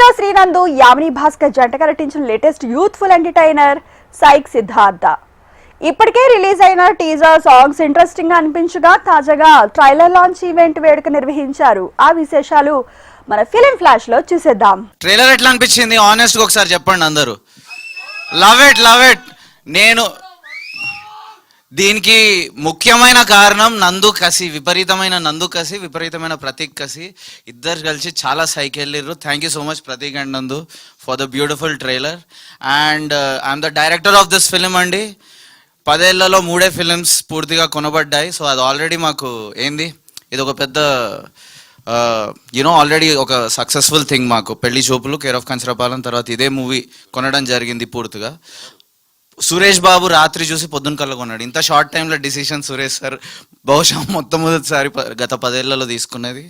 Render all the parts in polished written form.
Hero శ్రీనందు Yamini Bhaskar జంటగా నటించిన latest youthful entertainer psych Siddhartha. ఇప్పటికే రిలీజ్ అయిన టీజర్ సాంగ్స్ ఇంట్రెస్టింగ్ గా అనిపించగా తాజాగా ట్రైలర్ లాంచ్ ఈవెంట్ వేడుక నిర్వహించారు. ఆ విశేషాలు మన ఫిలిం ఫ్లాష్ లో చూసేద్దాం. ట్రైలర్ ఎట్లా అనిపించింది ఆనెస్ట్ గా ఒకసారి చెప్పండి అందరూ. Love it. నేను దీనికి ముఖ్యమైన కారణం నందు కసి, విపరీతమైన ప్రతీక్ కసి. ఇద్దరు కలిసి చాలా సైకి వెళ్ళిర్రు. Thank you so much Prateek and Nandu for the beautiful trailer. And I'm the director of this film అండి. 10 ఏళ్లలో 3 ఫిలిమ్స్ పూర్తిగా కొనబడ్డాయి. సో అది ఆల్రెడీ మాకు ఏంది, ఇది ఒక పెద్ద ఆల్రెడీ ఒక సక్సెస్ఫుల్ థింగ్ మాకు. పెళ్లి చూపులు, కేర్ ఆఫ్ కంచరపాలెం, తర్వాత ఇదే మూవీ కొనడం జరిగింది పూర్తిగా. సురేష్ బాబు రాత్రి చూసి పొద్దున్న కల్లా కొన్నాడు. ఇంత షార్ట్ టైంలో డిసిషన్ సురేష్ సార్ బహుశా మొట్టమొదటిసారి గత 10 ఏళ్లలో తీసుకున్నది.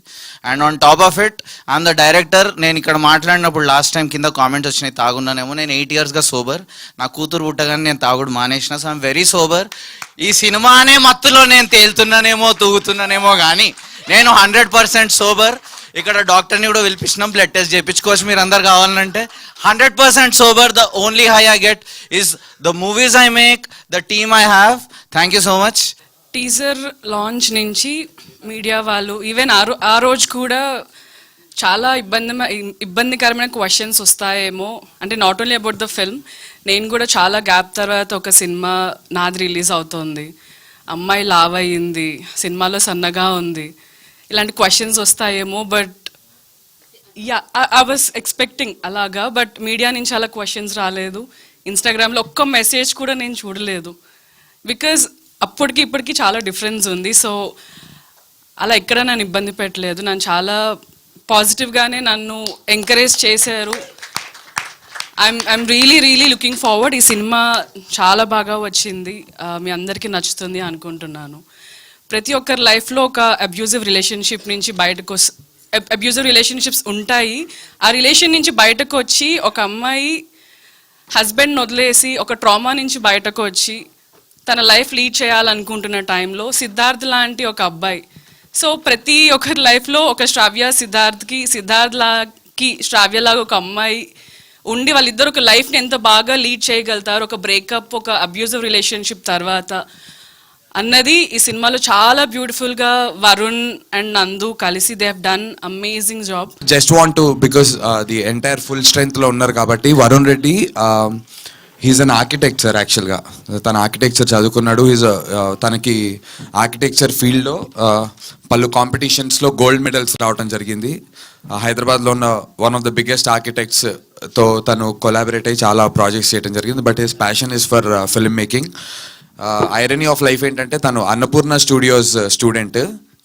And on top of it I'm the director. నేను ఇక్కడ మాట్లాడినప్పుడు లాస్ట్ టైం కింద కామెంట్స్ వచ్చినాయి తాగున్నానేమో. నేను 8 yearsగా సోబర్. నా కూతురు పుట్టగానే నేను తాగుడు మానేసిన. So I'm very sober. ఈ సినిమా అనే మత్తులో నేను తేలుతున్నానేమో, తూగుతున్నానేమో, కానీ నేను 100% సోబర్. ఇక్కడ డాక్టర్ని కూడా పిలిపించినాం, బ్లడ్ టెస్ట్ చేయించుకోవచ్చు మీరు అందరు కావాలంటే. 100% sober. The only high I get is the movies I make, the team I have. Thank you so much. Teaser launch నుంచి మీడియా వాళ్ళు ఈవెన్ ఆ రోజు కూడా చాలా ఇబ్బందికరమైన క్వశ్చన్స్ వస్తాయేమో, అంటే not only about the film. నేను కూడా చాలా గ్యాప్ తర్వాత ఒక సినిమా నాది రిలీజ్ అవుతోంది, అమ్మాయి లావ్ అయ్యింది, సినిమాలో సన్నగా ఉంది, ఇలాంటి క్వశ్చన్స్ వస్తాయేమో. బట్ ఐ వాజ్ ఎక్స్పెక్టింగ్ అలాగా. బట్ మీడియా నుంచి అలా క్వశ్చన్స్ రాలేదు. ఇన్స్టాగ్రామ్లో ఒక్క మెసేజ్ కూడా నేను చూడలేదు. బికాజ్ అప్పటికి ఇప్పటికి చాలా డిఫరెన్స్ ఉంది. సో అలా ఎక్కడ నన్ను ఇబ్బంది పెట్టలేదు. నన్ను చాలా పాజిటివ్గానే నన్ను ఎంకరేజ్ చేశారు. I'm really looking forward. ఈ సినిమా చాలా బాగా వచ్చింది, మీ అందరికీ నచ్చుతుంది అనుకుంటున్నాను. ప్రతి ఒక్కరి లైఫ్లో ఒక అబ్యూజివ్ రిలేషన్షిప్ నుంచి అబ్యూజివ్ రిలేషన్షిప్స్ ఉంటాయి. ఆ రిలేషన్ నుంచి బయటకు వచ్చి ఒక అమ్మాయి హస్బెండ్ని వదిలేసి ఒక ట్రామా నుంచి బయటకు వచ్చి తన లైఫ్ లీడ్ చేయాలనుకుంటున్న టైంలో సిద్ధార్థ్ లాంటి ఒక అబ్బాయి. సో ప్రతి ఒక్కరి లైఫ్లో ఒక సిద్ధార్థ్కి శ్రావ్యలాగా ఒక అమ్మాయి ఉండి వాళ్ళిద్దరు ఒక లైఫ్ని ఎంత బాగా లీడ్ చేయగలుగుతారు ఒక బ్రేకప్, ఒక అబ్యూజివ్ రిలేషన్షిప్ తర్వాత అన్నది ఈ సినిమాలో చాలా బ్యూటిఫుల్ గా వరుణ్ అండ్ నందు కలిసి they have done amazing job. Just want to because the entire full strength లో ఉన్నారు కాబట్టి Varun Reddy he is an architect sir. యాక్చువల్గా తన ఆర్కిటెక్చర్ చదువుకున్నాడు. తనకి ఆర్కిటెక్చర్ ఫీల్డ్లో పలు కాంపిటీషన్స్లో గోల్డ్ మెడల్స్ రావడం జరిగింది. హైదరాబాద్లో ఉన్న వన్ ఆఫ్ ద బిగ్గెస్ట్ ఆర్కిటెక్ట్స్తో తను కొలాబరేట్ అయ్యి చాలా ప్రాజెక్ట్స్ చేయడం జరిగింది. But his passion is for film making. Irony of life ఏంటంటే తను అన్నపూర్ణ స్టూడియోస్ స్టూడెంట్,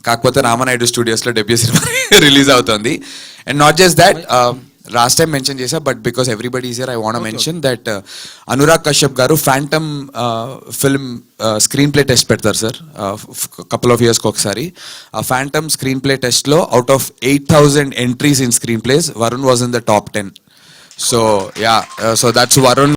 కాకపోతే రామనాయుడు స్టూడియోస్లో డెబ్యూ సినిమా రిలీజ్ అవుతుంది. And not just that, last time mention చేశా, but because everybody is here I want mention that Anurag Kashyap garu phantom film screenplay test పెడతారు sir couple of ఇయర్స్కి ఒకసారి. ఆ ఫ్యాంటమ్ స్క్రీన్ ప్లే టెస్ట్లో out of 8,000 entries in screen place Varun was in the top 10. So yeah, so that's Varun.